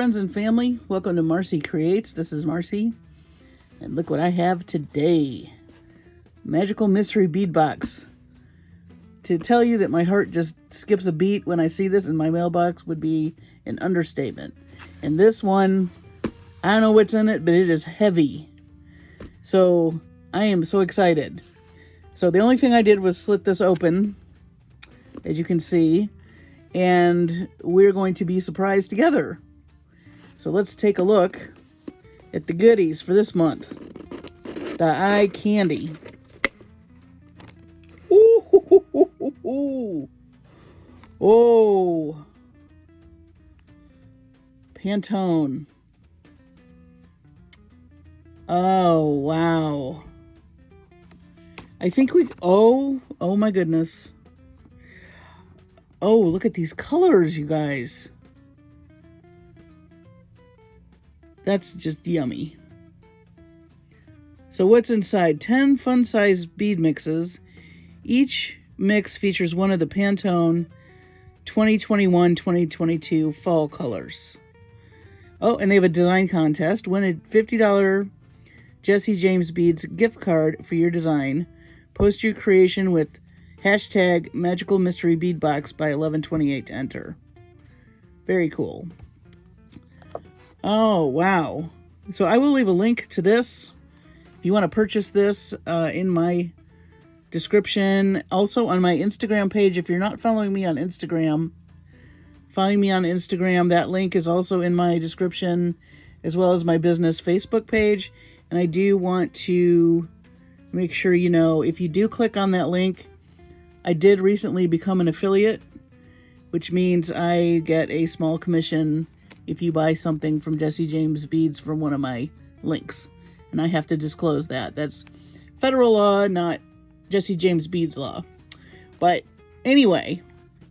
friends and family. Welcome to Marcie Creates. This is Marcie. And look what I have today. Magical Mystery Bead Box. To tell you that my heart just skips a beat when I see this in my mailbox would be an understatement. And this one, I don't know what's in it, but it is heavy. So I am so excited. So the only thing I did was slit this open, as you can see, and we're going to be surprised together. So let's take a look at the goodies for this month. The eye candy. Ooh. Oh. Pantone. Oh, wow. I think oh my goodness. Oh, look at these colors, you guys. That's just yummy. So what's inside? 10 fun-sized bead mixes. Each mix features one of the Pantone 2021-2022 fall colors. Oh, and they have a design contest. Win a $50 Jesse James Beads gift card for your design. Post your creation with hashtag Magical Mystery Bead Box by 11/28 to enter. Very cool. Oh, wow. So I will leave a link to this if you want to purchase this in my description. Also on my Instagram page, if you're not following me on Instagram, find me on Instagram. That link is also in my description, as well as my business Facebook page. And I do want to make sure you know, if you do click on that link, I did recently become an affiliate, which means I get a small commission if you buy something from Jesse James Beads from one of my links. And I have to disclose that. That's federal law, not Jesse James Beads law. But anyway,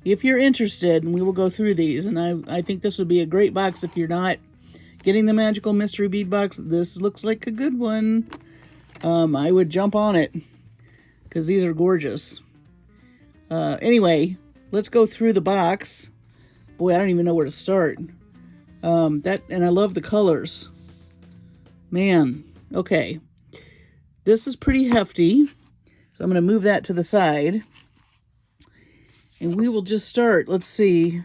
if you're interested, and we will go through these, and I think this would be a great box if you're not getting the Magical Mystery Bead Box. This looks like a good one. I would jump on it because these are gorgeous. Anyway, let's go through the box. Boy, I don't even know where to start. And I love the colors. Man, okay. This is pretty hefty. So I'm going to move that to the side. And we will just start. Let's see.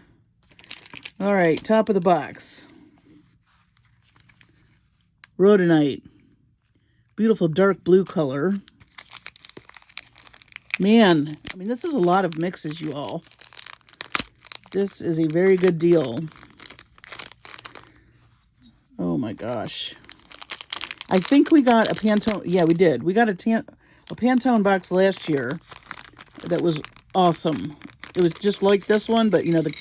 All right, top of the box. Rhodonite. Beautiful dark blue color. Man, I mean, this is a lot of mixes, you all. This is a very good deal. Oh my gosh. I think we got a Pantone. Yeah, we did. We got a Pantone box last year that was awesome. It was just like this one, but you know, the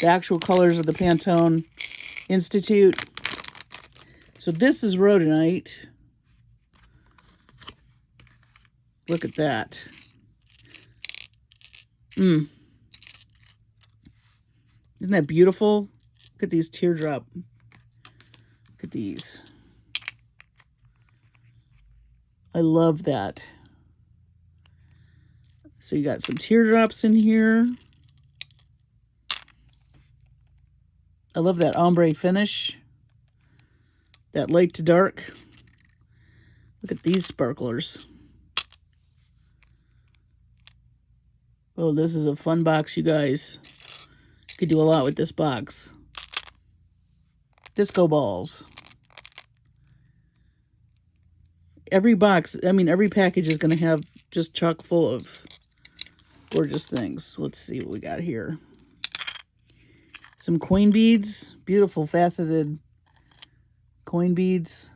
actual colors of the Pantone Institute. So this is Rhodonite. Look at that. Isn't that beautiful? Look at these teardrop. Look at these. I love that. So you got some teardrops in here. I love that ombre finish. That light to dark. Look at these sparklers. Oh, this is a fun box, you guys. You could do a lot with this box. Disco balls. Every box, I mean, every package is going to have just chock full of gorgeous things. Let's see what we got here. Some coin beads. Beautiful faceted coin beads.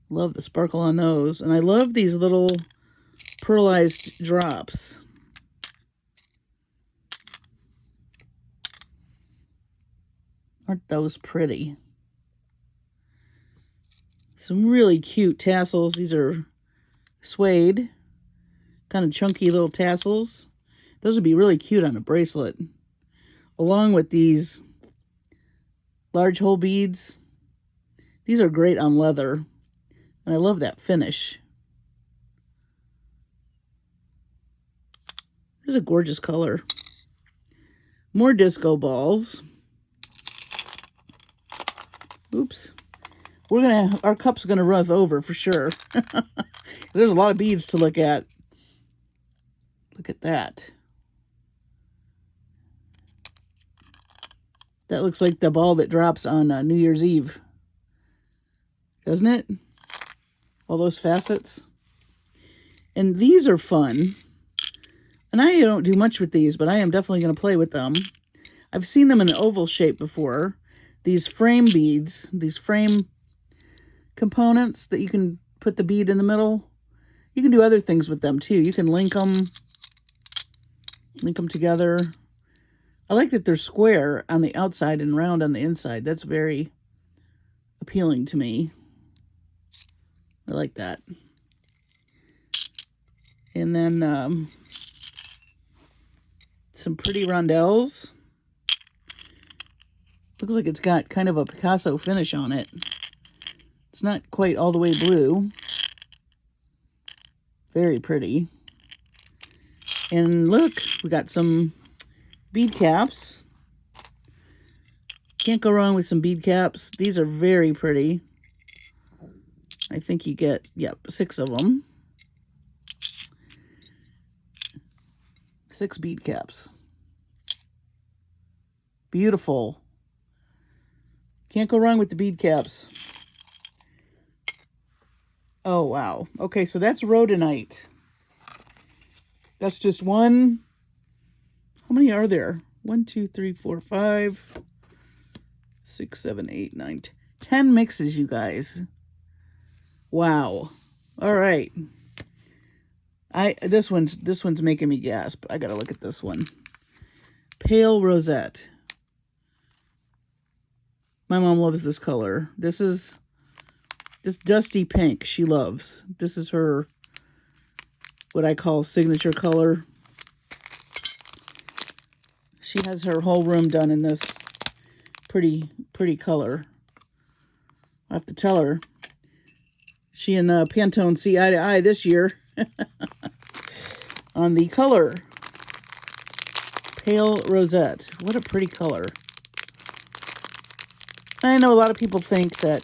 Love the sparkle on those. And I love these little pearlized drops. Aren't those pretty? Some really cute tassels. These are suede. Kind of chunky little tassels. Those would be really cute on a bracelet. Along with these large hole beads. These are great on leather. And I love that finish. This is a gorgeous color. More disco balls. Oops. Our cup's gonna run over for sure. There's a lot of beads to look at. Look at that. That looks like the ball that drops on New Year's Eve. Doesn't it? All those facets. And these are fun. And I don't do much with these, but I am definitely going to play with them. I've seen them in an oval shape before. These frame beads, these frame components that you can put the bead in the middle. You can do other things with them too. You can link them together. I like that they're square on the outside and round on the inside. That's very appealing to me. I like that. And then some pretty rondelles. Looks like it's got kind of a Picasso finish on it. It's not quite all the way blue. Very pretty. And look, we got some bead caps. Can't go wrong with some bead caps. These are very pretty. I think you get, yep, 6 of them. 6 bead caps. Beautiful. Can't go wrong with the bead caps. Oh, wow. Okay, so that's Rhodonite. That's just one. How many are there? 1, 2, 3, 4, 5, 6, 7, 8, 9, 10 mixes, you guys. Wow. All right. This one's making me gasp. I gotta look at this one. Pale Rosette. My mom loves this color. This dusty pink she loves. This is her, what I call signature color. She has her whole room done in this pretty color. I have to tell her. She and Pantone see eye to eye this year on the color. Pale Rosette. What a pretty color. I know a lot of people think that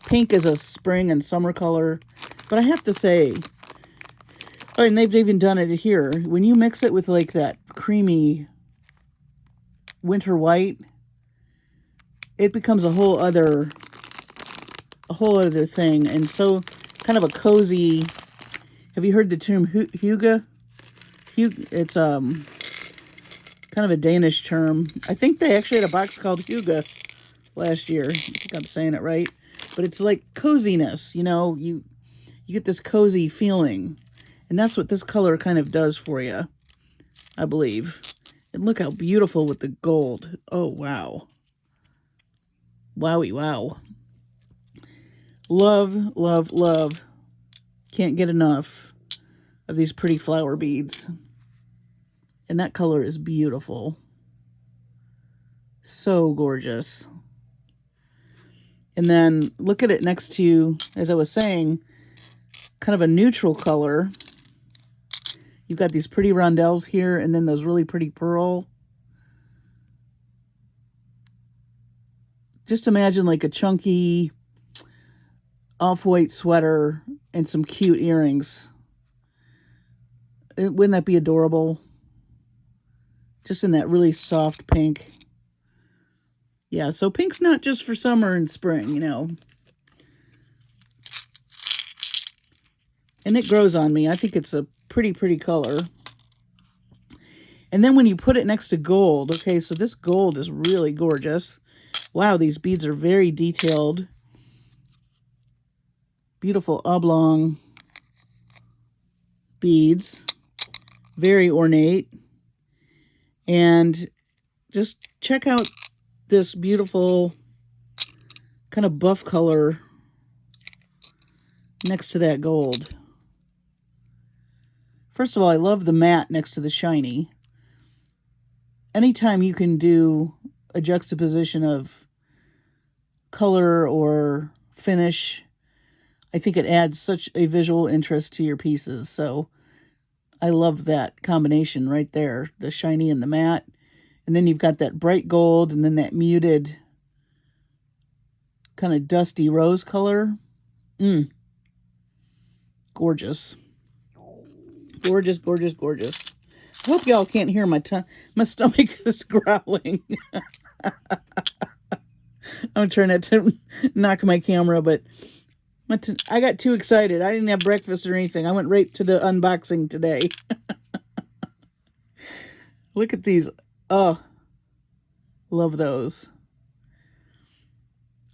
pink is a spring and summer color, but I have to say, oh, and they've even done it here. When you mix it with like that creamy winter white, it becomes a whole other thing, and so kind of a cozy. Have you heard the term hygge? It's kind of a Danish term. I think they actually had a box called hygge last year. I think I'm saying it right, but it's like coziness. You know, you get this cozy feeling, and that's what this color kind of does for you, I believe. And look how beautiful with the gold. Oh wow, wowie wow. Love, love, love. Can't get enough of these pretty flower beads. And that color is beautiful. So gorgeous. And then look at it next to, as I was saying, kind of a neutral color. You've got these pretty rondelles here, and then those really pretty pearl. Just imagine like a chunky off-white sweater and some cute earrings. Wouldn't that be adorable? Just in that really soft pink. Yeah, so pink's not just for summer and spring, you know. And it grows on me. I think it's a pretty color. And then when you put it next to gold, okay, so this gold is really gorgeous. Wow, these beads are very detailed. Beautiful oblong beads. Very ornate. And just check out this beautiful kind of buff color next to that gold. First of all, I love the matte next to the shiny. Anytime you can do a juxtaposition of color or finish, I think it adds such a visual interest to your pieces. So I love that combination right there, the shiny and the matte. And then you've got that bright gold and then that muted kind of dusty rose color. Gorgeous. Gorgeous, gorgeous, gorgeous. I hope y'all can't hear my stomach is growling. I'm trying not to knock my camera, but I got too excited. I didn't have breakfast or anything. I went right to the unboxing today. Look at these. Oh, love those.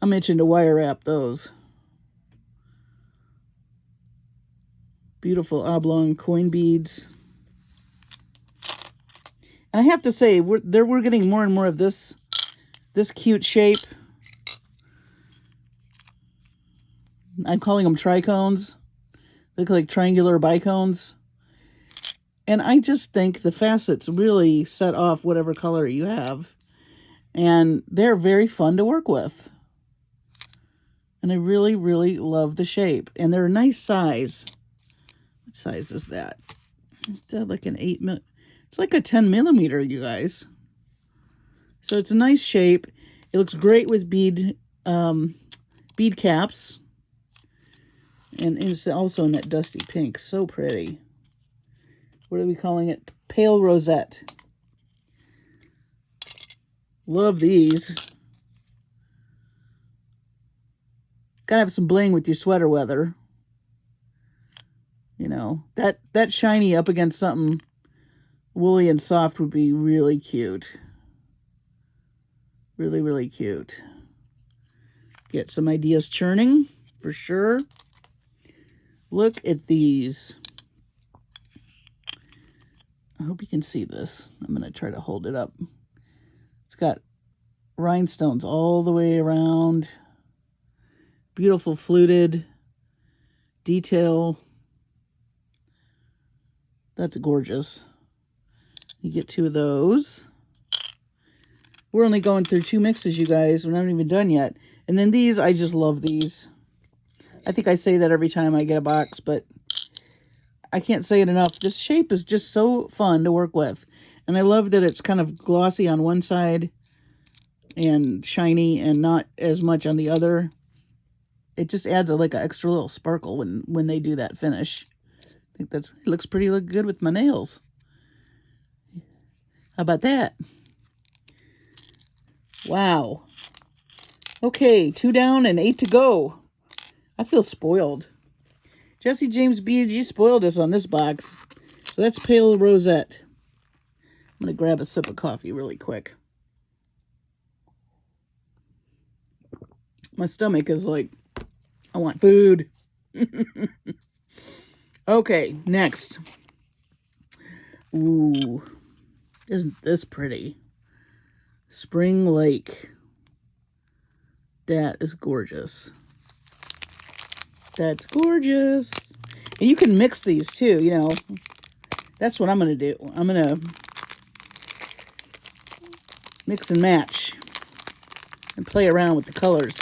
I'm itching to wire wrap those. Beautiful oblong coin beads. And I have to say, we're getting more and more of this cute shape. I'm calling them tricones. They look like triangular bicones. And I just think the facets really set off whatever color you have. And they're very fun to work with. And I really, really love the shape. And they're a nice size. What size is that? Is that like an 8 mil? It's like a 10 millimeter, you guys. So it's a nice shape. It looks great with bead caps. And it's also in that dusty pink. So pretty. What are we calling it? Pale rosette. Love these. Gotta have some bling with your sweater weather. You know, that shiny up against something woolly and soft would be really cute. Really, really cute. Get some ideas churning for sure. Look at these. I hope you can see this. I'm going to try to hold it up. It's got rhinestones all the way around. Beautiful fluted detail. That's gorgeous. You get 2 of those. We're only going through 2 mixes, you guys. We're not even done yet. And then these, I just love these. I think I say that every time I get a box, but I can't say it enough. This shape is just so fun to work with. And I love that it's kind of glossy on one side and shiny and not as much on the other. It just adds like an extra little sparkle when they do that finish. I think it looks pretty good with my nails. How about that? Wow. Okay, 2 down and 8 to go. I feel spoiled. Jesse James Beads, you spoiled us on this box. So that's Pale Rosette. I'm going to grab a sip of coffee really quick. My stomach is like, I want food. Okay, next. Ooh, isn't this pretty? Spring Lake. That is gorgeous. That's gorgeous. And you can mix these too, you know. That's what I'm going to do. I'm going to mix and match and play around with the colors.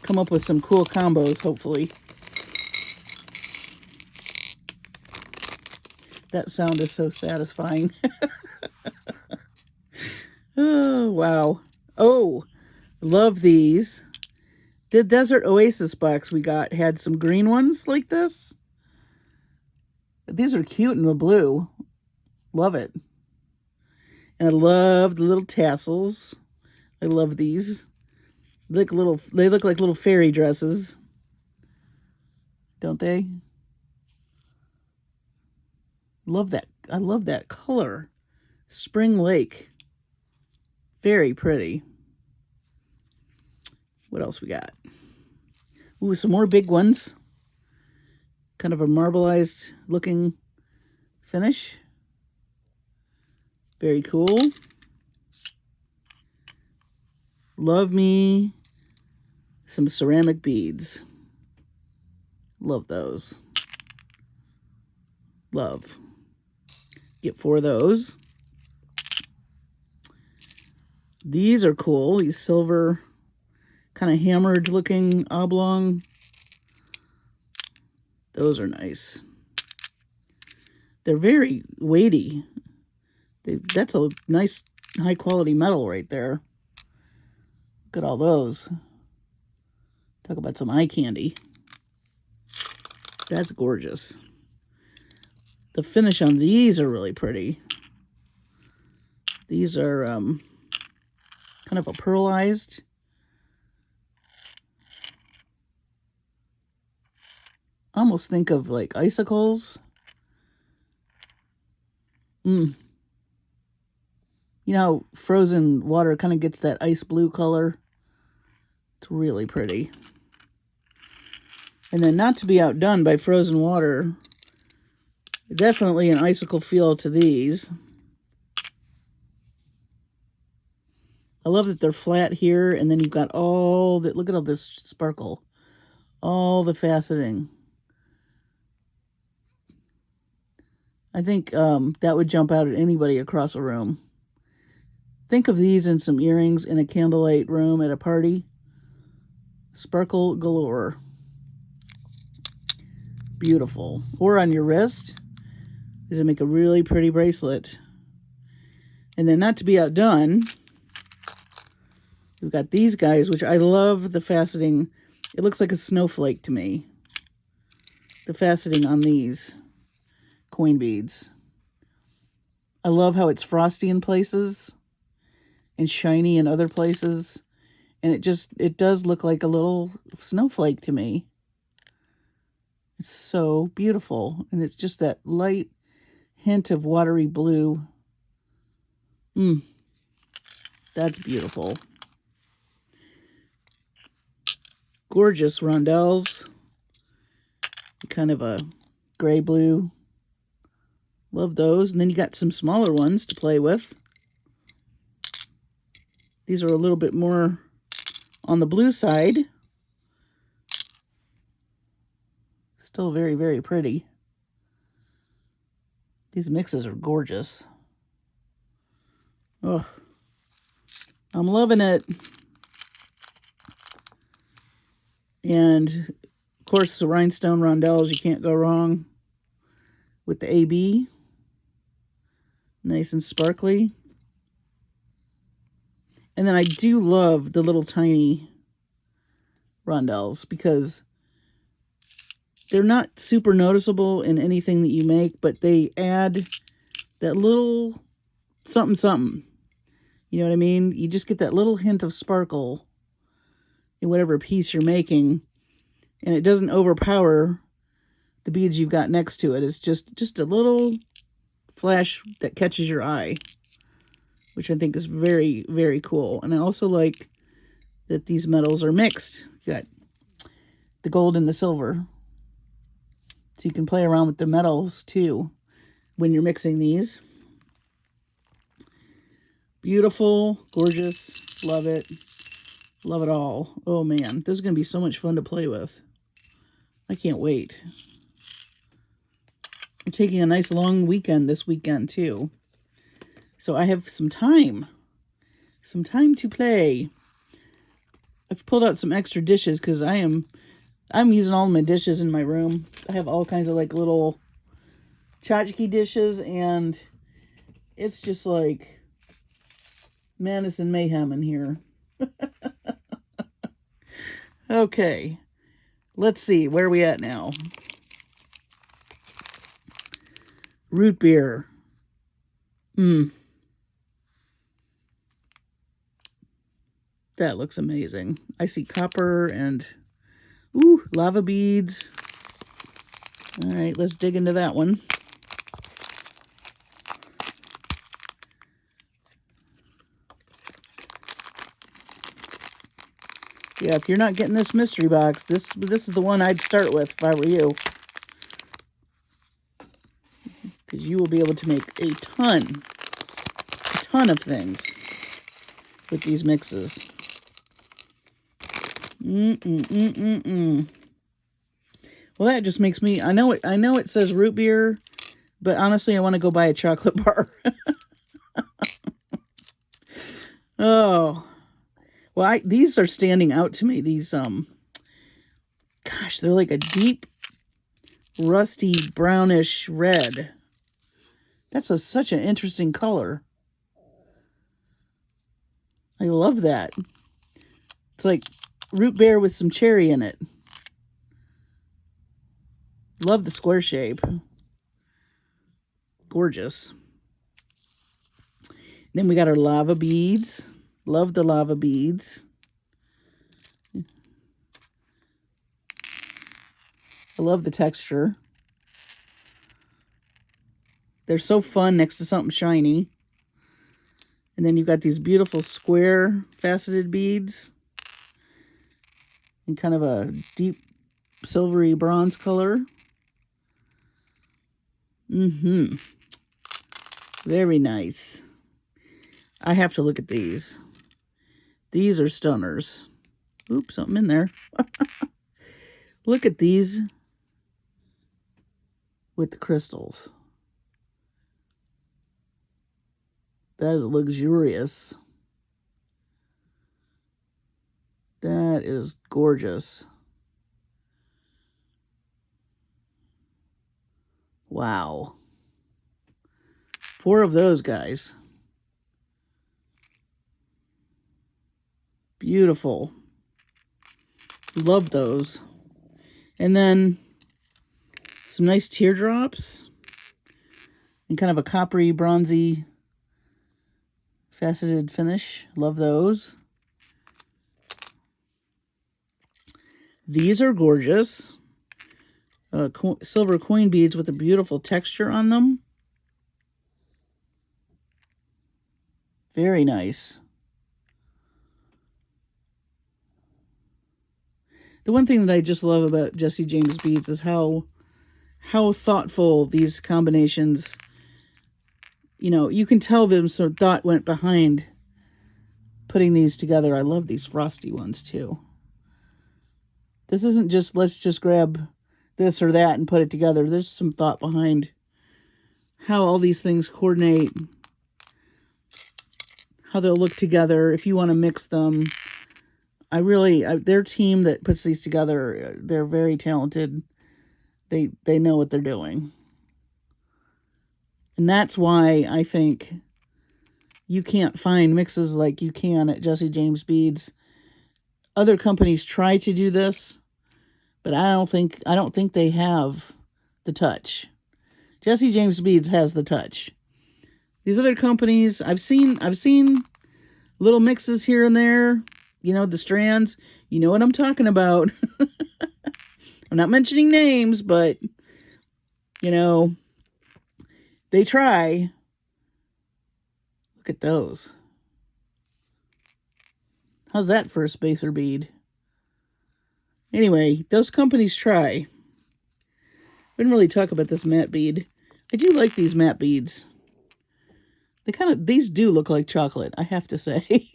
Come up with some cool combos, hopefully. That sound is so satisfying. Oh, wow. Oh, love these. The Desert Oasis box we got had some green ones like this. These are cute in the blue. Love it. And I love the little tassels. I love these. They look like little fairy dresses. Don't they? Love that. I love that color. Spring Lake. Very pretty. What else we got? Ooh, some more big ones. Kind of a marbleized looking finish. Very cool. Love me some ceramic beads. Love those. Love. Get 4 of those. These are cool. These silver, kind of hammered looking oblong. Those are nice. They're very weighty. That's a nice high quality metal right there. Look at all those. Talk about some eye candy. That's gorgeous. The finish on these are really pretty. These are kind of a pearlized. I almost think of like icicles. You know how frozen water kind of gets that ice blue color? It's really pretty. And then not to be outdone by frozen water, definitely an icicle feel to these. I love that they're flat here, and then you've got all the, look at all this sparkle. All the faceting. I think that would jump out at anybody across a room. Think of these in some earrings in a candlelight room at a party. Sparkle galore. Beautiful. Or on your wrist. These would make a really pretty bracelet. And then not to be outdone, we've got these guys, which I love the faceting. It looks like a snowflake to me. The faceting on these coin beads. I love how it's frosty in places and shiny in other places. And it does look like a little snowflake to me. It's so beautiful. And it's just that light hint of watery blue. That's beautiful. Gorgeous rondelles. Kind of a gray blue. Love those. And then you got some smaller ones to play with. These are a little bit more on the blue side. Still very, very pretty. These mixes are gorgeous. Oh, I'm loving it. And, of course, the Rhinestone Rondelles, you can't go wrong with the AB. Nice and sparkly. And then I do love the little tiny rondelles because they're not super noticeable in anything that you make, but they add that little something something. You know what I mean? You just get that little hint of sparkle in whatever piece you're making, and it doesn't overpower the beads you've got next to it. It's just a little flash that catches your eye, which I think is very, very cool. And I also like that these metals are mixed. You got the gold and the silver. So you can play around with the metals too when you're mixing these. Beautiful, gorgeous, love it. Love it all. Oh man, this is going to be so much fun to play with. I can't wait. I'm taking a nice long weekend this weekend too. So I have some time to play. I've pulled out some extra dishes because I'm using all my dishes in my room. I have all kinds of like little tchotchke dishes, and it's just like madness and mayhem in here. Okay, let's see, where are we at now? Root beer. That looks amazing. I see copper and, ooh, lava beads. All right, let's dig into that one. Yeah, if you're not getting this mystery box, this is the one I'd start with if I were you. Because you will be able to make a ton of things with these mixes. Well, that just makes me, I know it says root beer, but honestly, I want to go buy a chocolate bar. Oh. Well, these are standing out to me. These, gosh, they're like a deep, rusty, brownish red. That's such an interesting color. I love that. It's like root beer with some cherry in it. Love the square shape. Gorgeous. Then we got our lava beads. Love the lava beads. I love the texture. They're so fun next to something shiny. And then you've got these beautiful square faceted beads in kind of a deep silvery bronze color. Very nice. I have to look at these. These are stunners. Oops, something in there. Look at these with the crystals. That is luxurious. That is gorgeous. Wow. 4 of those guys. Beautiful. Love those. And then some nice teardrops and kind of a coppery, bronzy, faceted finish. Love those. These are gorgeous. Silver coin beads with a beautiful texture on them. Very nice. The one thing that I just love about Jessie James beads is how thoughtful these combinations, you know, you can tell them some thought went behind putting these together. I love these frosty ones too. This isn't just, let's just grab this or that and put it together. There's some thought behind how all these things coordinate, how they'll look together, if you want to mix them. Their team that puts these together, they're very talented. They know what they're doing. And that's why I think you can't find mixes like you can at Jessie James Beads. Other companies try to do this, but I don't think they have the touch. Jessie James Beads has the touch. These other companies, I've seen little mixes here and there. You know, the strands. You know what I'm talking about. I'm not mentioning names, but, you know, they try. Look at those. How's that for a spacer bead? Anyway, those companies try. I didn't really talk about this matte bead. I do like these matte beads. These do look like chocolate, I have to say.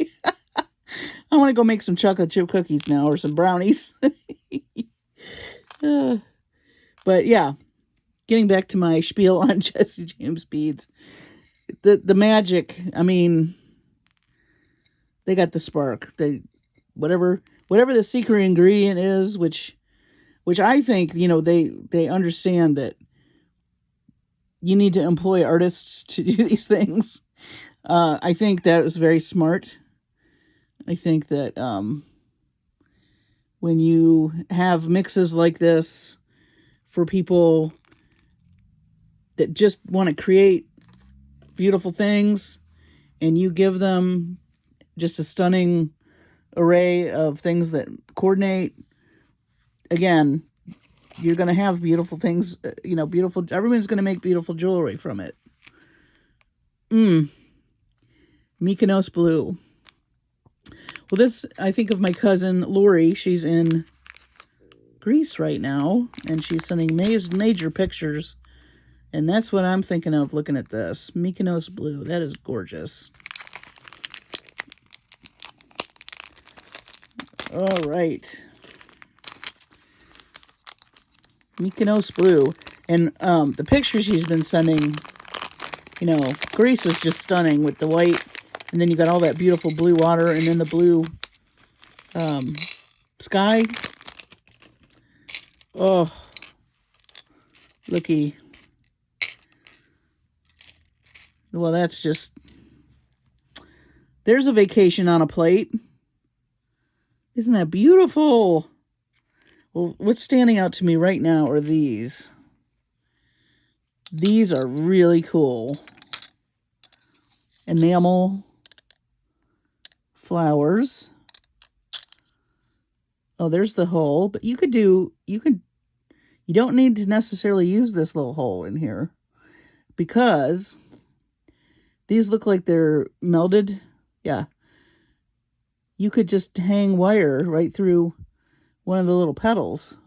I want to go make some chocolate chip cookies now, or some brownies. But yeah, getting back to my spiel on Jessie James Beads. The magic, I mean, they got the spark. Whatever the secret ingredient is, which I think, you know, they understand that you need to employ artists to do these things. I think that is very smart. I think that when you have mixes like this for people that just want to create beautiful things, and you give them just a stunning array of things that coordinate, again, you're going to have beautiful things, you know, everyone's going to make beautiful jewelry from it. Mykonos blue. Well, this, I think of my cousin Lori. She's in Greece right now, and she's sending major pictures. And that's what I'm thinking of looking at this. Mykonos blue. That is gorgeous. All right. Mykonos blue. And the pictures she's been sending, you know, Greece is just stunning with the white. And then you got all that beautiful blue water, and then the blue sky. Oh, looky. Well, that's just, there's a vacation on a plate. Isn't that beautiful? Well, what's standing out to me right now are these. These are really cool. Enamel Flowers. Oh, there's the hole, but you don't need to necessarily use this little hole in here because these look like they're melded. Yeah. You could just hang wire right through one of the little petals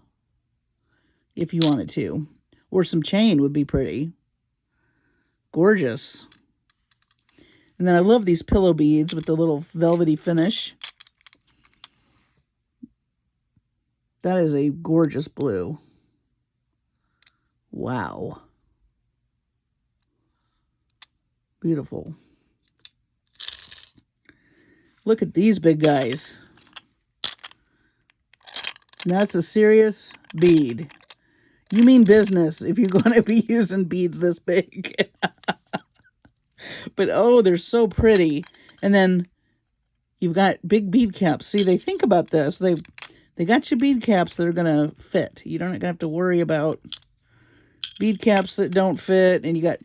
if you wanted to. Or some chain would be pretty. Gorgeous. And then I love these pillow beads with the little velvety finish. That is a gorgeous blue. Wow. Beautiful. Look at these big guys. That's a serious bead. You mean business if you're going to be using beads this big. But oh, they're so pretty. And then you've got big bead caps. See, they think about this. They got you bead caps that are going to fit. You don't have to worry about bead caps that don't fit. And I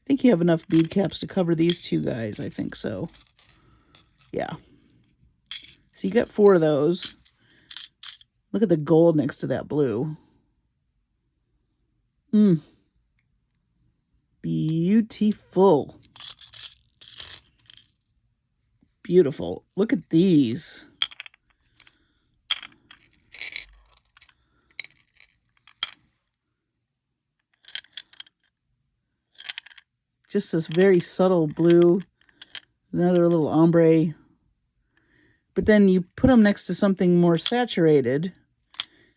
think you have enough bead caps to cover these two guys. I think so. Yeah. So you got 4 of those. Look at the gold next to that blue. Beautiful. Beautiful. Look at these. Just this very subtle blue. Another little ombre. But then you put them next to something more saturated.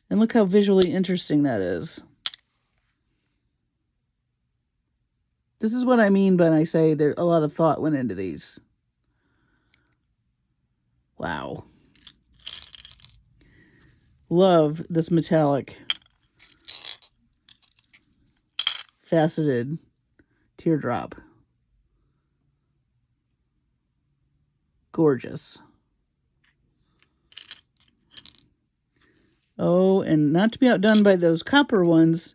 And look how visually interesting that is. This is what I mean when I say there a lot of thought went into these. Wow. Love this metallic faceted teardrop. Gorgeous. Oh, and not to be outdone by those copper ones,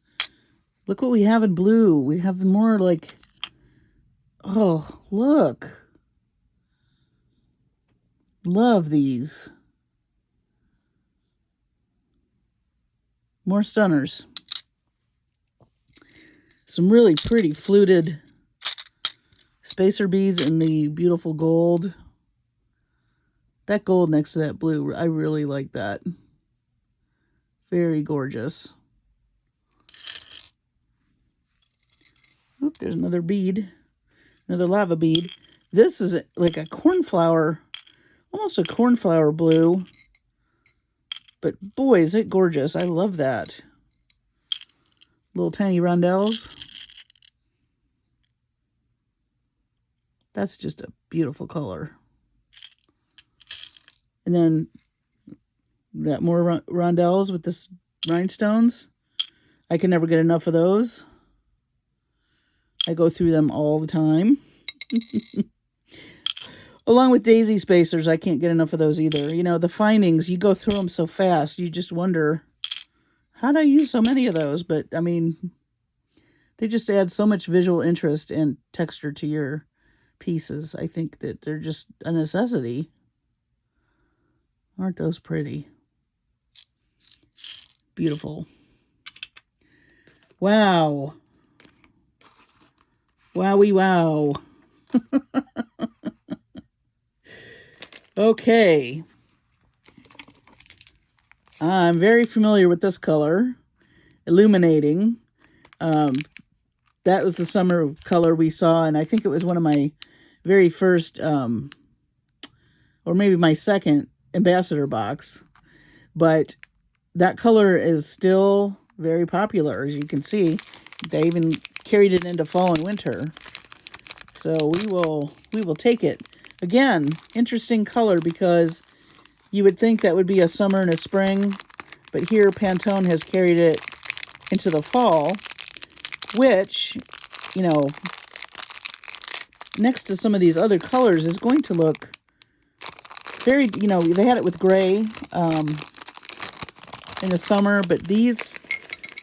look what we have in blue. We have more like, oh, look. Love these. More stunners. Some really pretty fluted spacer beads in the beautiful gold. That gold next to that blue, I really like that. Very gorgeous. Oop, there's another bead. Another lava bead. This is like a cornflower, almost a cornflower blue. But boy, is it gorgeous. I love that. Little tiny rondelles. That's just a beautiful color. And then got more rondelles with this rhinestones. I can never get enough of those. I go through them all the time. Along with daisy spacers, I can't get enough of those either. You know, the findings, you go through them so fast, you just wonder, how do I use so many of those? But, I mean, they just add so much visual interest and texture to your pieces. I think that they're just a necessity. Aren't those pretty? Beautiful. Wow. Wowie wow. Okay. I'm very familiar with this color. Illuminating. That was the summer color we saw, and I think it was one of my very first, or maybe my second ambassador box. But that color is still very popular, as you can see. They even carried it into fall and winter. So we will take it. Again, interesting color because you would think that would be a summer and a spring, but here Pantone has carried it into the fall, which, you know, next to some of these other colors is going to look Very, you know, they had it with gray in the summer, but this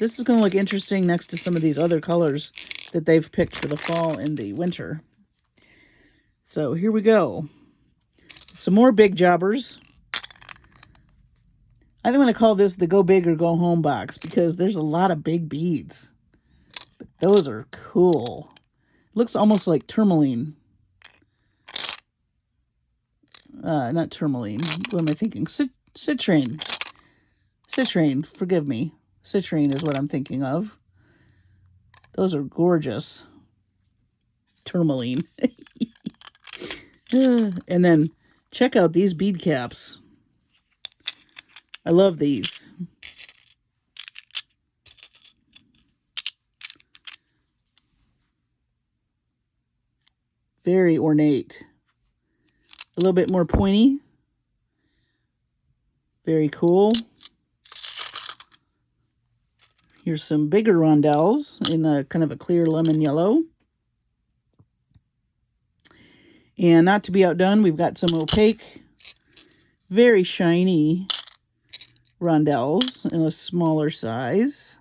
is going to look interesting next to some of these other colors that they've picked for the fall and the winter. So here we go. Some more big jobbers. I'm going to call this the Go Big or Go Home box because there's a lot of big beads. But those are cool. Looks almost like tourmaline. Not tourmaline. What am I thinking? Citrine. Citrine, forgive me. Citrine is what I'm thinking of. Those are gorgeous. Tourmaline. And then check out these bead caps. I love these. Very ornate. A little bit more pointy. Very cool. Here's some bigger rondelles in a kind of a clear lemon yellow. And not to be outdone, we've got some opaque, very shiny rondelles in a smaller size.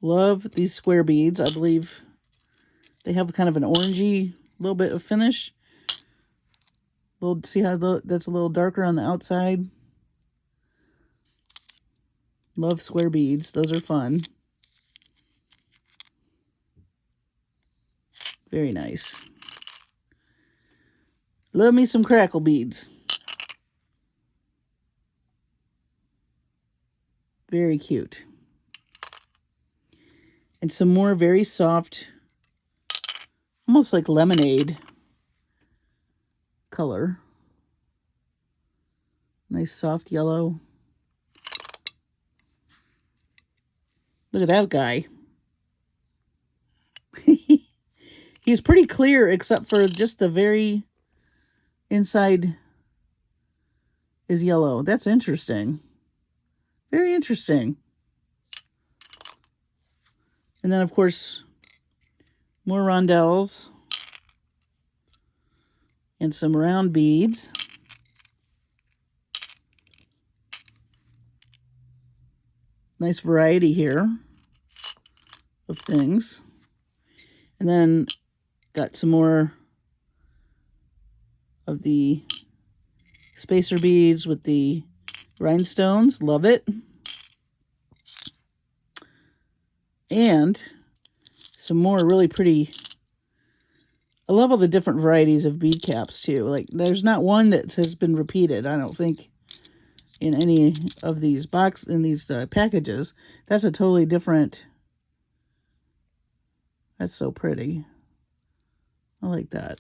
Love these square beads. I believe they have kind of an orangey little bit of finish. See how that's a little darker on the outside? Love square beads. Those are fun. Very nice. Love me some crackle beads. Very cute. And some more very soft, almost like lemonade color. Nice soft yellow. Look at that guy. He's pretty clear except for just the very inside is yellow. That's interesting. Very interesting. And then, of course, more rondelles and some round beads. Nice variety here of things. And then got some more of the spacer beads with the rhinestones. Love it. And some more really pretty. I love all the different varieties of bead caps too. Like there's not one that has been repeated, I don't think, in any of these packages. That's a totally different. That's so pretty. I like that.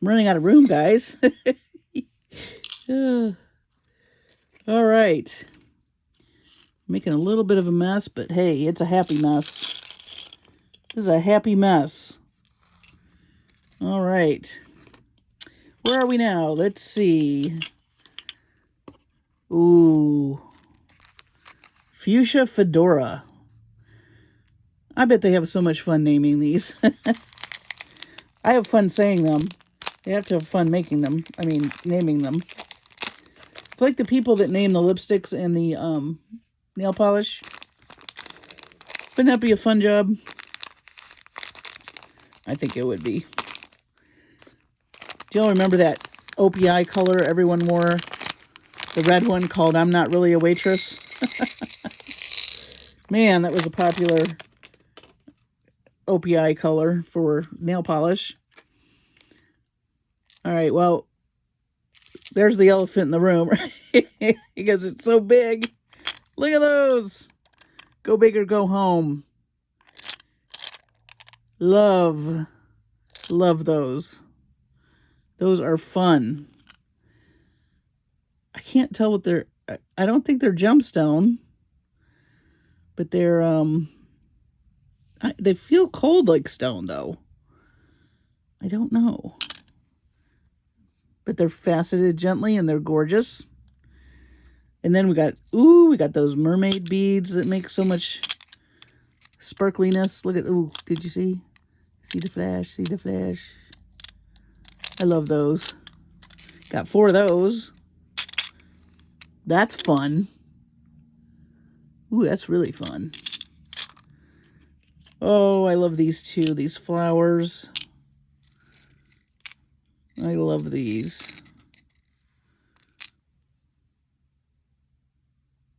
I'm running out of room, guys. All right. Making a little bit of a mess, but hey, it's a happy mess. This is a happy mess. All right. Where are we now? Let's see. Ooh. Fuchsia Fedora. I bet they have so much fun naming these. I have fun saying them. They have to have fun making them. I mean, naming them. It's like the people that name the lipsticks and the nail polish. Wouldn't that be a fun job? I think it would be. Do y'all remember that OPI color everyone wore? The red one called I'm Not Really a Waitress? Man, that was a popular OPI color for nail polish. All right, well, there's the elephant in the room because it's so big. Look at those. Go big or go home. Love those. Those are fun. I can't tell what they're, I don't think they're gemstone, but they're, they feel cold like stone though. I don't know. But they're faceted gently and they're gorgeous. And then we got those mermaid beads that make so sparkliness. Look at, ooh, did you see? See the flash, see the flash. I love those. Got 4 of those. That's fun. Ooh, that's really fun. Oh, I love these too, these flowers. I love these.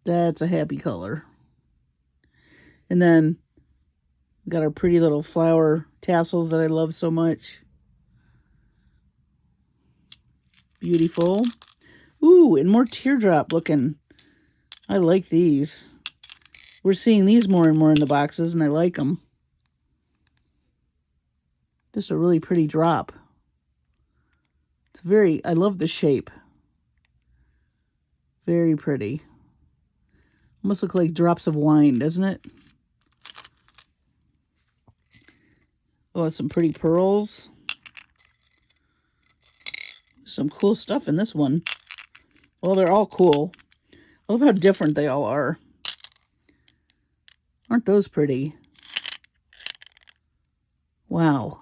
That's a happy color. And then we got our pretty little flower tassels that I love so much. Beautiful. Ooh, and more teardrop looking. I like these. We're seeing these more and more in the boxes, and I like them. Just a really pretty drop. It's very, I love the shape. Very pretty. Almost look like drops of wine, doesn't it? Oh, some pretty pearls. Some cool stuff in this one. Well, they're all cool. I love how different they all are. Aren't those pretty? Wow.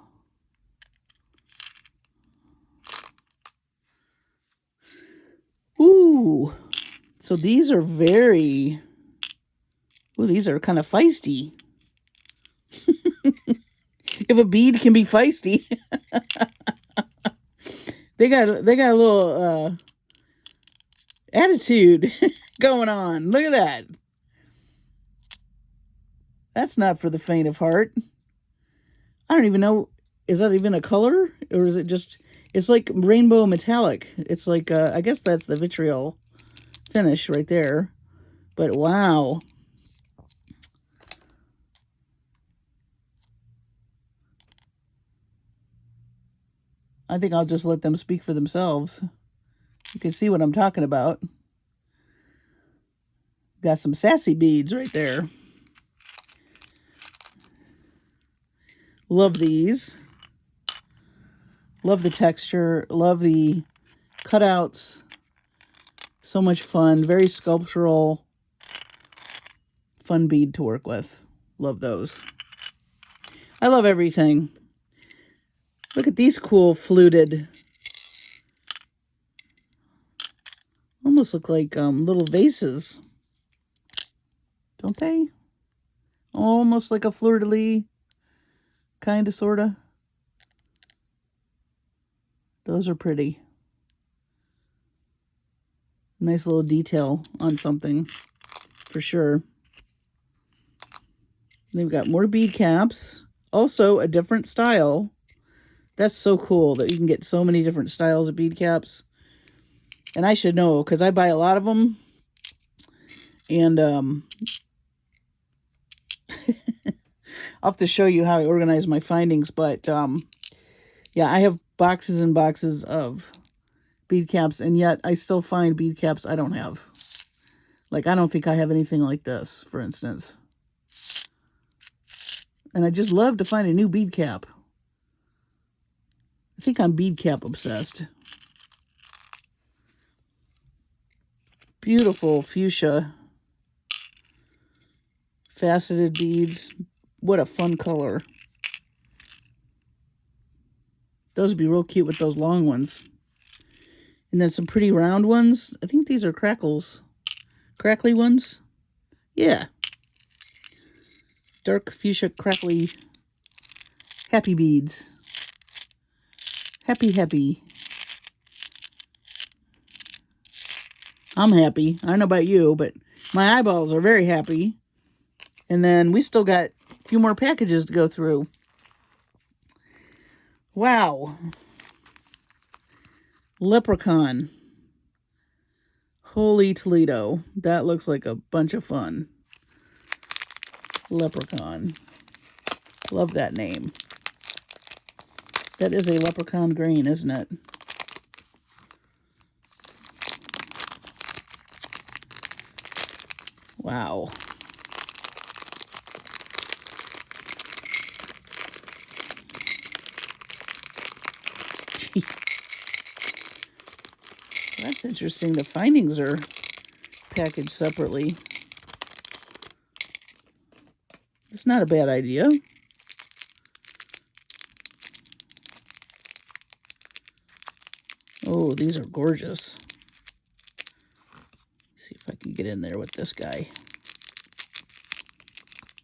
Ooh. So these are very... Ooh, these are kind of feisty. If a bead can be feisty. They got a little attitude going on. Look at that. That's not for the faint of heart. I don't even know. Is that even a color? Or is it just... It's like rainbow metallic. It's like, I guess that's the vitriol finish right there. But wow. I think I'll just let them speak for themselves. You can see what I'm talking about. Got some sassy beads right there. Love these. Love the texture. Love the cutouts. So much fun. Very sculptural. Fun bead to work with. Love those. I love everything. Look at these cool fluted. Almost look like little vases. Don't they? Almost like a fleur-de-lis. Kind of, sort of. Those are pretty. Nice little detail on something, for sure. They've got more bead caps. Also, a different style. That's so cool that you can get so many different styles of bead caps. And I should know, because I buy a lot of them. And I'll have to show you how I organize my findings. But yeah, I have boxes and boxes of bead caps, and yet I still find bead caps I don't have. Like, I don't think I have anything like this, for instance. And I just love to find a new bead cap. I think I'm bead cap obsessed. Beautiful fuchsia faceted beads. What a fun color. Those would be real cute with those long ones. And then some pretty round ones. I think these are crackles. Crackly ones. Yeah. Dark fuchsia crackly happy beads. Happy, happy. I'm happy. I don't know about you, but my eyeballs are very happy. And then we still got a few more packages to go through. Wow. Leprechaun. Holy Toledo. That looks like a bunch of fun. Leprechaun. Love that name. That is a leprechaun green, isn't it? Wow. That's interesting. The findings are packaged separately. It's not a bad idea. Oh, these are gorgeous. Let's see if I can get in there with this guy.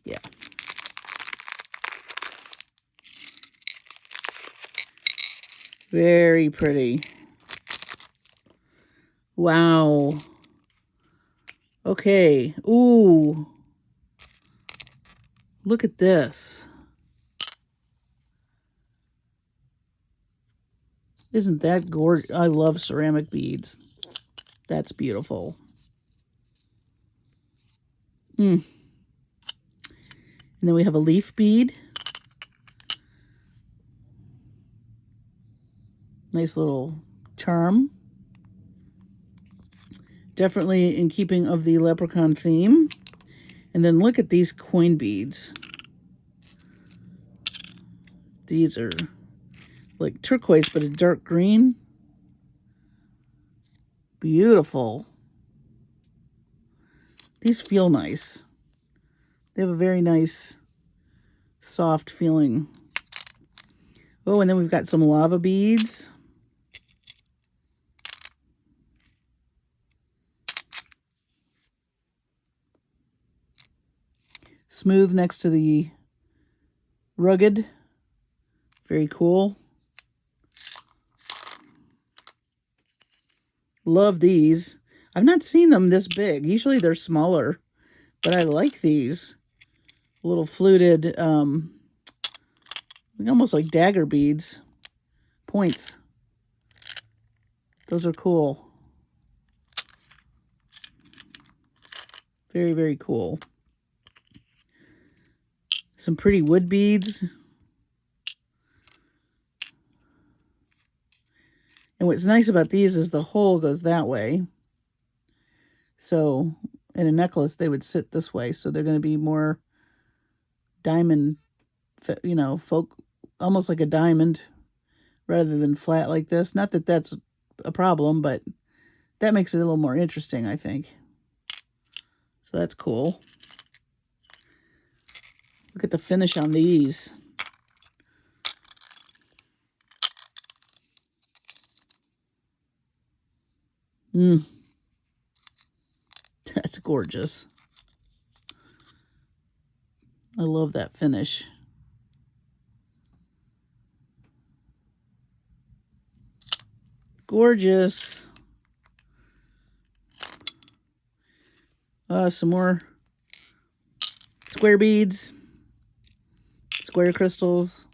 Yeah. Very pretty. Wow. Okay. Ooh. Look at this. Isn't that gorgeous? I love ceramic beads. That's beautiful. And then we have a leaf bead. Nice little charm. Definitely in keeping of the leprechaun theme. And then look at these coin beads. These are like turquoise, but a dark green. Beautiful. These feel nice. They have a very nice, soft feeling. Oh, and then we've got some lava beads. Smooth next to the rugged. Very cool. Love these. I've not seen them this big. Usually they're smaller, but I like these. Little fluted, almost like dagger beads. Points. Those are cool. Very, very cool. Some pretty wood beads. And what's nice about these is the hole goes that way. So in a necklace, they would sit this way. So they're going to be more diamond, you know, almost like a diamond rather than flat like this. Not that that's a problem, but that makes it a little more interesting, I think. So that's cool. Look at the finish on these. That's gorgeous. I love that finish. Gorgeous. Some more square beads. Square crystals.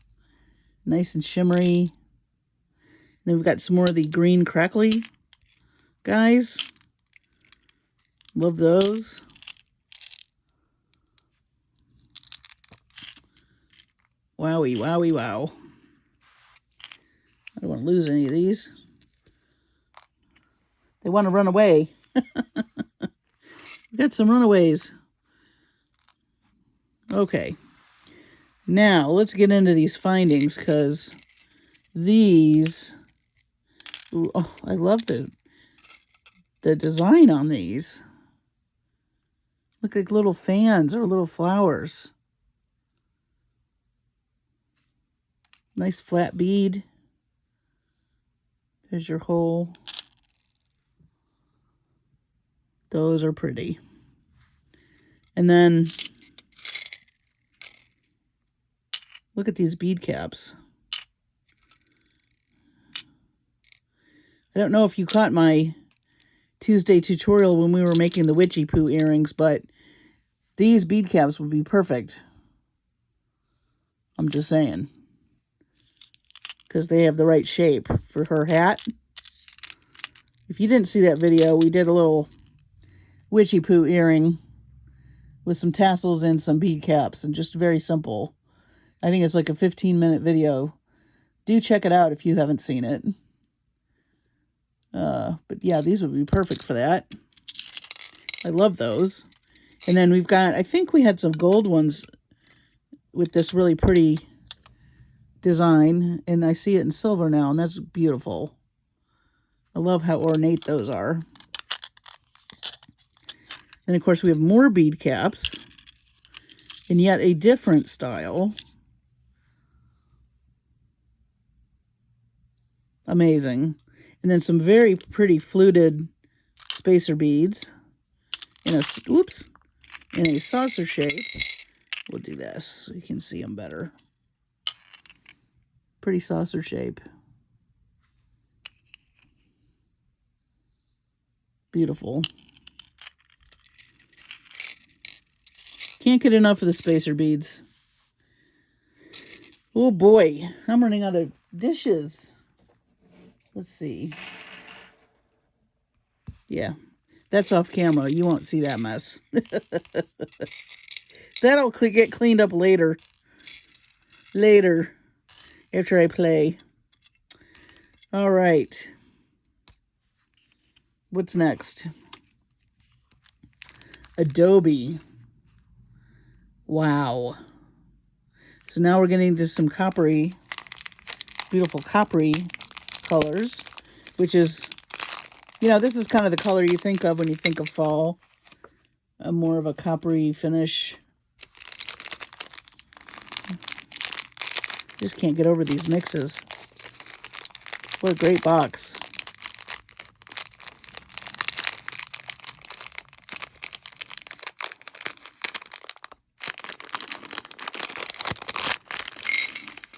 Nice and shimmery. And then we've got some more of the green crackly guys. Love those. Wowie, wowie, wow. I don't want to lose any of these. They want to run away. Got some runaways. Okay. Now, let's get into these findings, because these... Ooh, oh, I love the design on these. Look like little fans or little flowers. Nice flat bead. There's your hole. Those are pretty. And then look at these bead caps. I don't know if you caught my Tuesday tutorial when we were making the witchy poo earrings, but these bead caps would be perfect. I'm just saying. Because they have the right shape for her hat. If you didn't see that video, we did a little witchy poo earring with some tassels and some bead caps, and just very simple. I think it's like a 15-minute video. Do check it out if you haven't seen it. But yeah, these would be perfect for that. I love those. And then we've got, I think we had some gold ones with this really pretty design, and I see it in silver now, and that's beautiful. I love how ornate those are. Then, of course, we have more bead caps. in yet a different style. Amazing. And then some very pretty fluted spacer beads in a, whoops, in a saucer shape. We'll do this so you can see them better. Pretty saucer shape. Beautiful. Can't get enough of the spacer beads. Oh boy, I'm running out of dishes. Let's see. Yeah, that's off camera. You won't see that mess. That'll get cleaned up later. Later, after I play. All right. What's next? Adobe. Wow. So now we're getting to some coppery, beautiful coppery colors, which is, you know, this is kind of the color you think of when you think of fall. More of a coppery finish. Just can't get over these mixes. What a great box.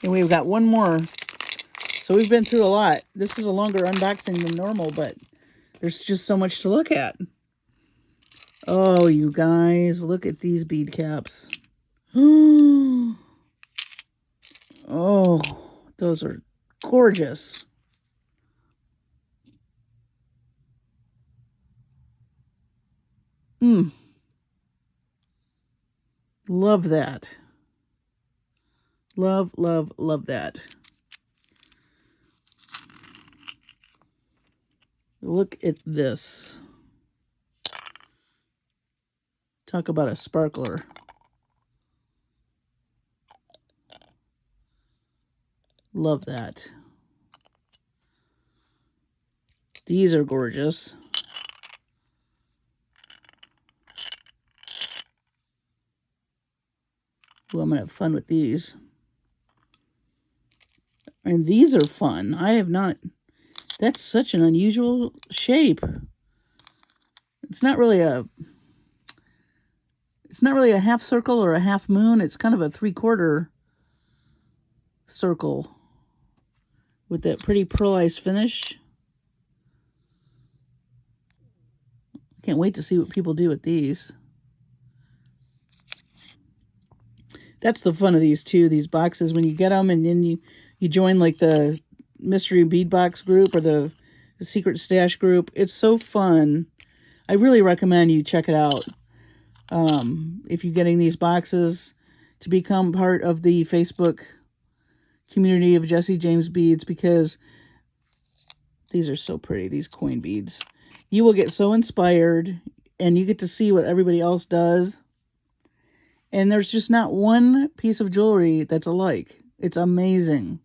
And we've got one more. So we've been through a lot. This is a longer unboxing than normal, but there's just so much to look at. Oh, you guys, look at these bead caps. Oh, those are gorgeous. Love that. Love, love, love that. Look at this. Talk about a sparkler. Love that. These are gorgeous. Well, I'm going to have fun with these. And these are fun. I have not... That's such an unusual shape. It's not really a half circle or a half moon. It's kind of a 3/4 circle with that pretty pearlized finish. Can't wait to see what people do with these. That's the fun of these too, these boxes, when you get them and then you join like the mystery bead box group or the secret stash group. It's so fun. I really recommend you check it out. If you're getting these boxes, to become part of the Facebook community of Jesse James Beads, because these are so pretty, these coin beads. You will get so inspired, and you get to see what everybody else does. And there's just not one piece of jewelry that's alike. It's amazing.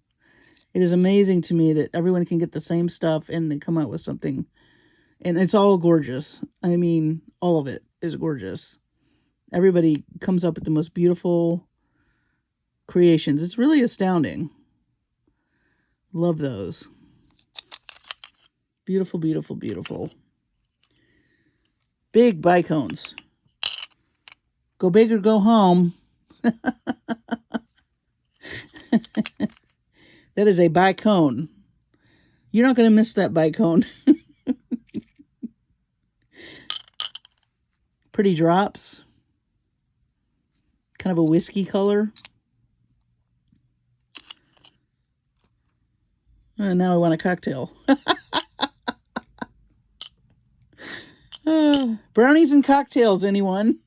It is amazing to me that everyone can get the same stuff and they come out with something. And it's all gorgeous. I mean, all of it is gorgeous. Everybody comes up with the most beautiful creations. It's really astounding. Love those. Beautiful, beautiful, beautiful. Big bicones. Go big or go home. That is a bicone. You're not going to miss that bicone. Pretty drops. Kind of a whiskey color. And now I want a cocktail. Brownies and cocktails, anyone?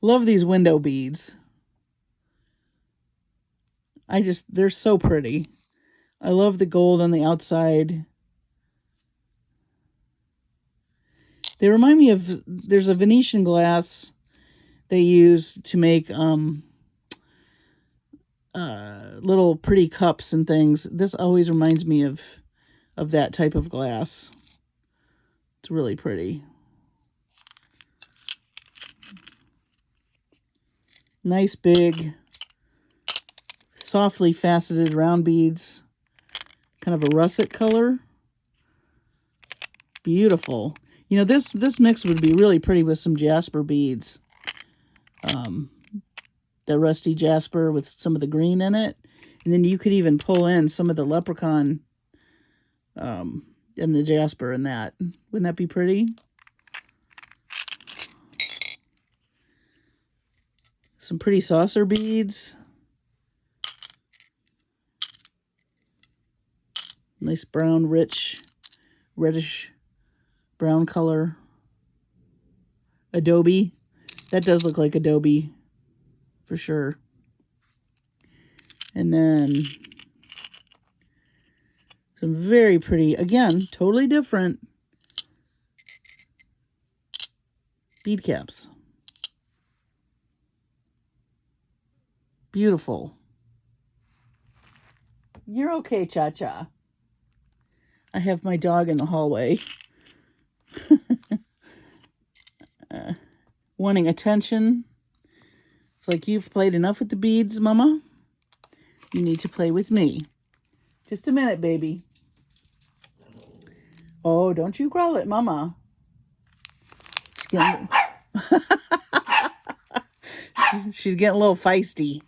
Love these window beads. They're so pretty. I love the gold on the outside. They remind me of, there's a Venetian glass they use to make little pretty cups and things. This always reminds me of that type of glass. It's really pretty. Nice big, softly faceted round beads. Kind of a russet color. Beautiful. You know, this mix would be really pretty with some jasper beads. The rusty jasper with some of the green in it. And then you could even pull in some of the leprechaun and the jasper in that. Wouldn't that be pretty? Some pretty saucer beads. Nice brown, rich, reddish brown color. Adobe. That does look like adobe for sure. And then some very pretty, again, totally different bead caps. Beautiful. You're okay, Cha-Cha. I have my dog in the hallway. Wanting attention. It's like, you've played enough with the beads, Mama. You need to play with me. Just a minute, baby. Oh, don't you growl at Mama. She's getting a little feisty.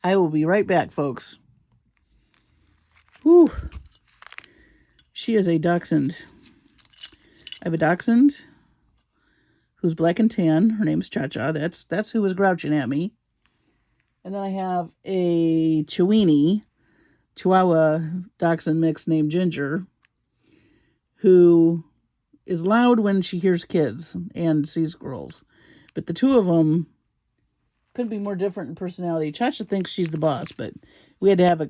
I will be right back, folks. Whew. She is a dachshund. I have a dachshund who's black and tan. Her name's Cha-Cha. That's who was grouching at me. And then I have a Chihuahua dachshund mix named Ginger, who is loud when she hears kids and sees squirrels. But the two of them couldn't be more different in personality. Cha-Cha thinks she's the boss, but we had to have a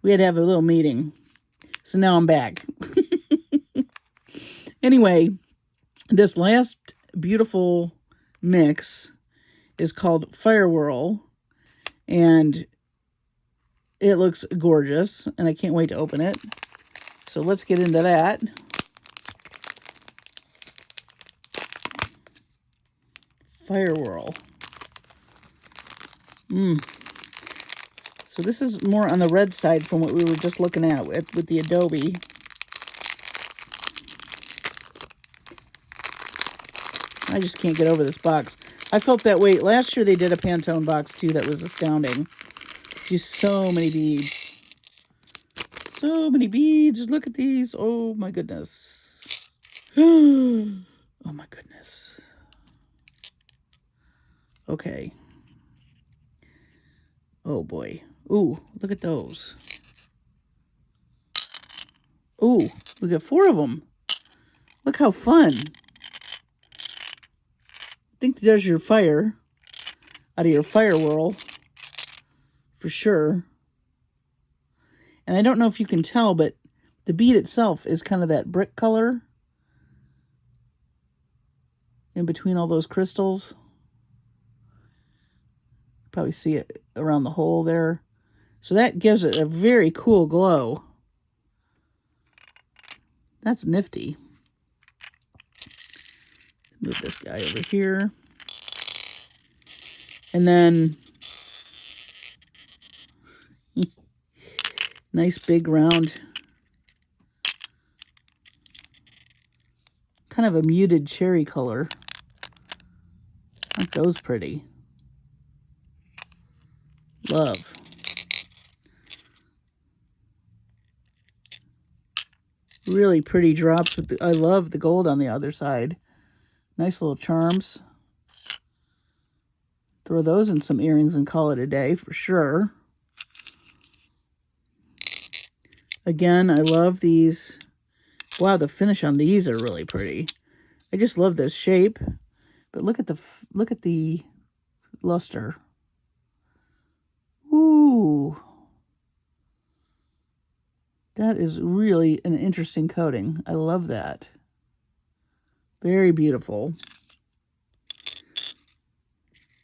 little meeting. So now I'm back. Anyway, this last beautiful mix is called Whirl, and it looks gorgeous, and I can't wait to open it. So let's get into that. Whirl. So this is more on the red side from what we were just looking at with the adobe. I just can't get over this box. I felt that way. Last year they did a Pantone box too that was astounding. Just so many beads. So many beads. Look at these. Oh my goodness. Oh my goodness. Okay. Oh boy. Ooh, look at those. Ooh, we got 4 of them. Look how fun. I think there's your fire out of your Whirl for sure. And I don't know if you can tell, but the bead itself is kind of that brick color in between all those crystals. Probably see it around the hole there. So that gives it a very cool glow. That's nifty. Move this guy over here. And then nice big round, kind of a muted cherry color. Aren't those pretty? Love. Really pretty drops with I love the gold on the other side. Nice little charms. Throw those in some earrings and call it a day for sure. Again, I love these. Wow, the finish on these are really pretty. I just love this shape. But look at the luster. Ooh. That is really an interesting coating. I love that. Very beautiful.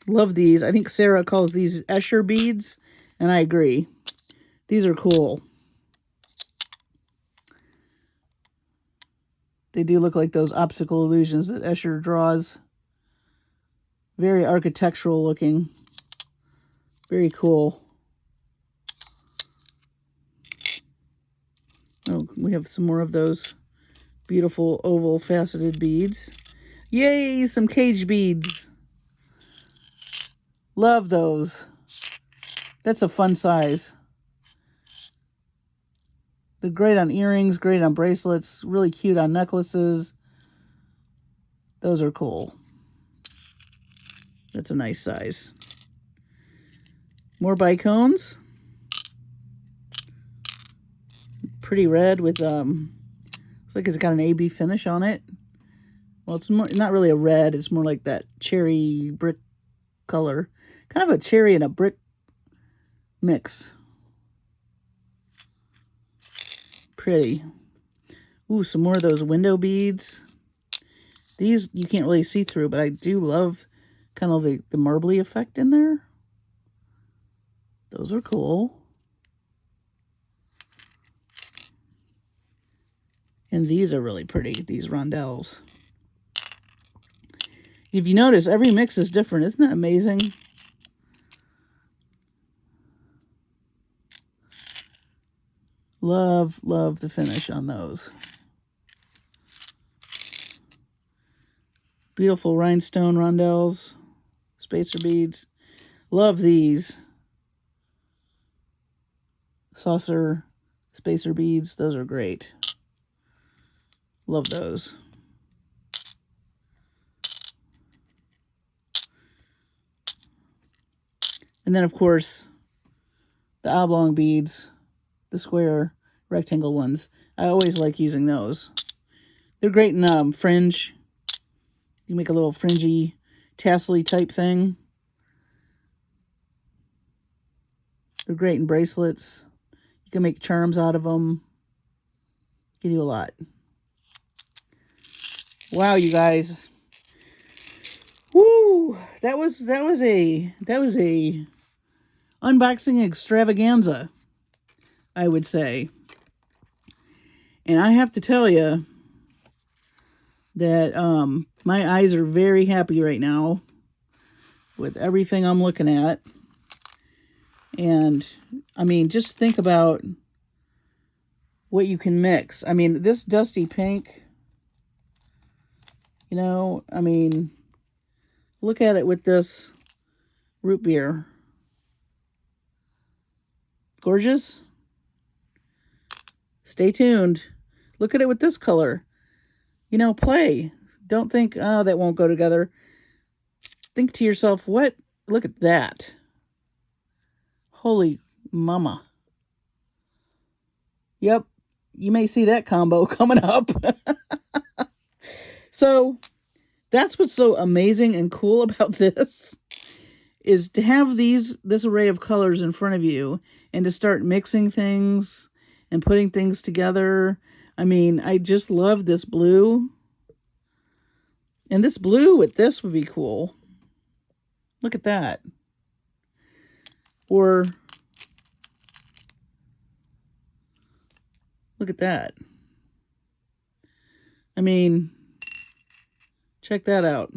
Love these. I think Sarah calls these Escher beads, and I agree. These are cool. They do look like those optical illusions that Escher draws. Very architectural looking. Very cool. Oh, we have some more of those beautiful oval faceted beads. Yay, some cage beads. Love those. That's a fun size. They're great on earrings, great on bracelets, really cute on necklaces. Those are cool. That's a nice size. More bicones. Pretty red with, looks like it's got an AB finish on it. Well, it's more, not really a red. It's more like that cherry brick color. Kind of a cherry and a brick mix. Pretty. Ooh, some more of those window beads. These you can't really see through, but I do love kind of the marbly effect in there. Those are cool. And these are really pretty, these rondelles. If you notice, every mix is different. Isn't that amazing? Love, love the finish on those. Beautiful rhinestone rondelles, spacer beads. Love these. Saucer spacer beads. Those are great. Love those. And then, of course, the oblong beads, the square rectangle ones. I always like using those. They're great in fringe. You make a little fringy, tassel-y type thing. They're great in bracelets. You can make charms out of them. You can do a lot. Wow, you guys. Woo! That was a unboxing extravaganza, I would say. And I have to tell you that my eyes are very happy right now with everything I'm looking at. And I mean, just think about what you can mix. I mean, this dusty pink, you know, I mean, look at it with this root beer. Gorgeous. Stay tuned. Look at it with this color. You know, play. Don't think, oh, that won't go together. Think to yourself, what? Look at that. Holy mama. Yep. You may see that combo coming up. So that's what's so amazing and cool about this, is to have this array of colors in front of you and to start mixing things and putting things together. I mean, I just love this blue. And this blue with this would be cool. Look at that. Or look at that. I mean, check that out.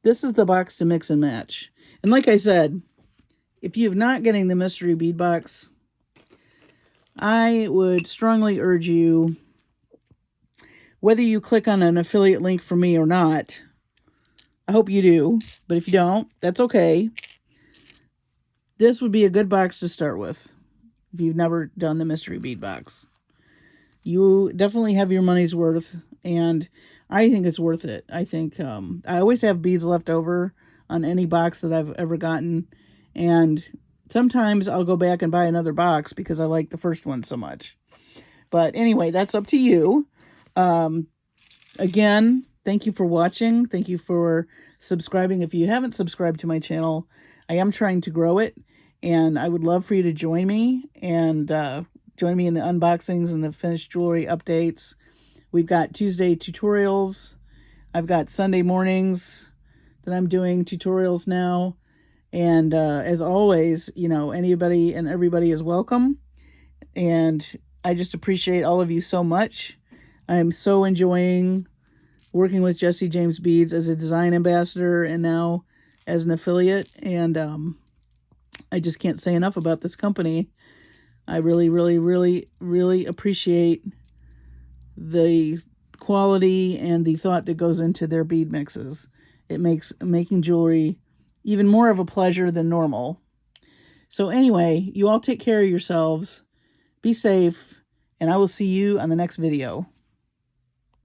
This is the box to mix and match. And like I said, if you're not getting the mystery bead box, I would strongly urge you, whether you click on an affiliate link for me or not, I hope you do, but if you don't, that's okay. This would be a good box to start with if you've never done the mystery bead box. You definitely have your money's worth, and I think it's worth it. I think I always have beads left over on any box that I've ever gotten, and sometimes I'll go back and buy another box because I like the first one so much. But anyway, that's up to you. Again, thank you for watching. Thank you for subscribing. If you haven't subscribed to my channel, I am trying to grow it, and I would love for you to join me and join me in the unboxings and the finished jewelry updates. We've got Tuesday tutorials. I've got Sunday mornings that I'm doing tutorials now. And as always, you know, anybody and everybody is welcome. And I just appreciate all of you so much. I'm so enjoying working with Jesse James Beads as a design ambassador and now as an affiliate. And I just can't say enough about this company. I really, really, really, really appreciate the quality and the thought that goes into their bead mixes. It makes making jewelry even more of a pleasure than normal. So anyway, you all take care of yourselves. Be safe, and I will see you on the next video.